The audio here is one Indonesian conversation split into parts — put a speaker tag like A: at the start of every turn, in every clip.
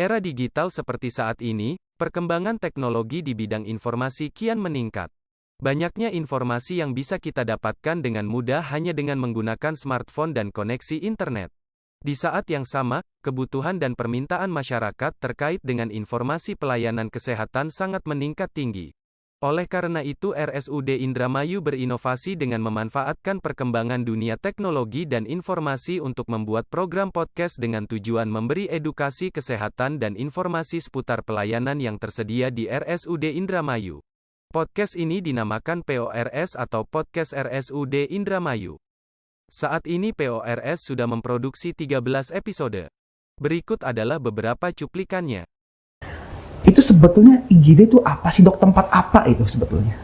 A: era digital seperti saat ini, perkembangan teknologi di bidang informasi kian meningkat. Banyaknya informasi yang bisa kita dapatkan dengan mudah hanya dengan menggunakan smartphone dan koneksi internet. Di saat yang sama, kebutuhan dan permintaan masyarakat terkait dengan informasi pelayanan kesehatan sangat meningkat tinggi. Oleh karena itu RSUD Indramayu berinovasi dengan memanfaatkan perkembangan dunia teknologi dan informasi untuk membuat program podcast dengan tujuan memberi edukasi kesehatan dan informasi seputar pelayanan yang tersedia di RSUD Indramayu. Podcast ini dinamakan PORS atau Podcast RSUD Indramayu. Saat ini PORS sudah memproduksi 13 episode. Berikut adalah beberapa cuplikannya.
B: Itu sebetulnya IGD itu apa sih dok? Tempat apa itu sebetulnya?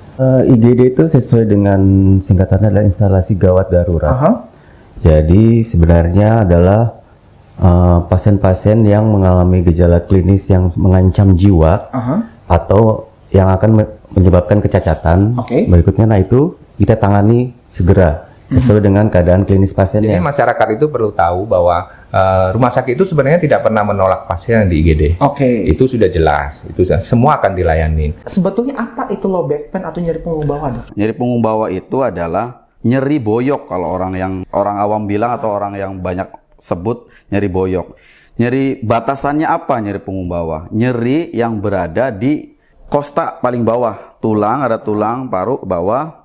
C: IGD itu sesuai dengan singkatannya adalah instalasi gawat darurat. Jadi sebenarnya adalah pasien-pasien yang mengalami gejala klinis yang mengancam jiwa atau yang akan menyebabkan kecacatan. Berikutnya, nah itu kita tangani segera sesuai dengan keadaan klinis pasiennya.
D: Jadi masyarakat itu perlu tahu bahwa rumah sakit itu sebenarnya tidak pernah menolak pasien di IGD. Itu sudah jelas, itu semua akan dilayani.
B: Sebetulnya apa itu low back pain atau nyeri punggung bawah dok?
E: Nyeri punggung bawah itu adalah nyeri boyok kalau orang awam bilang atau orang yang banyak sebut nyeri boyok. Nyeri batasannya apa nyeri punggung bawah? Nyeri yang berada di kosta paling bawah, ada tulang paru bawah,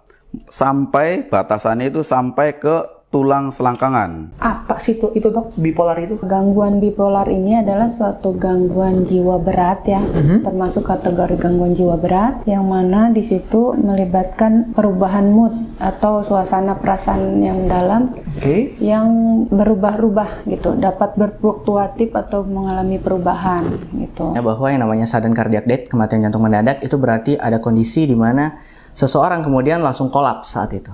E: sampai batasannya itu sampai ke tulang selangkangan.
B: Apa sih itu dok, bipolar itu?
F: Gangguan bipolar ini adalah suatu gangguan jiwa berat ya, termasuk kategori gangguan jiwa berat, yang mana di situ melibatkan perubahan mood atau suasana perasaan yang dalam, yang berubah-ubah gitu, dapat berfluktuatif atau mengalami perubahan gitu.
G: Bahwa yang namanya sudden cardiac death, kematian jantung mendadak, itu berarti ada kondisi di mana seseorang kemudian langsung kolaps saat itu.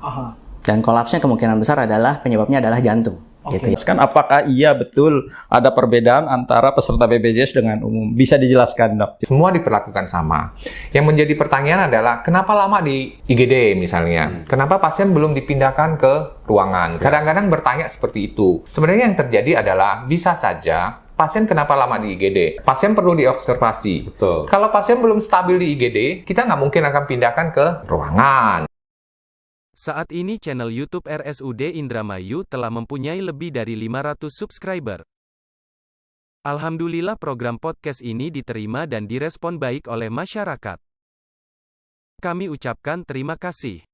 G: Dan kolapsnya kemungkinan besar adalah penyebabnya adalah jantung. Gitu.
H: Kan apakah iya betul ada perbedaan antara peserta BPJS dengan umum? Bisa dijelaskan dok?
D: Semua diperlakukan sama. Yang menjadi pertanyaan adalah kenapa lama di IGD misalnya? Kenapa pasien belum dipindahkan ke ruangan? Kadang-kadang bertanya seperti itu. Sebenarnya yang terjadi adalah bisa saja pasien kenapa lama di IGD? Pasien perlu diobservasi.
H: Betul.
D: Kalau pasien belum stabil di IGD, kita nggak mungkin akan pindahkan ke ruangan.
A: Saat ini channel YouTube RSUD Indramayu telah mempunyai lebih dari 500 subscriber. Alhamdulillah program podcast ini diterima dan direspon baik oleh masyarakat. Kami ucapkan terima kasih.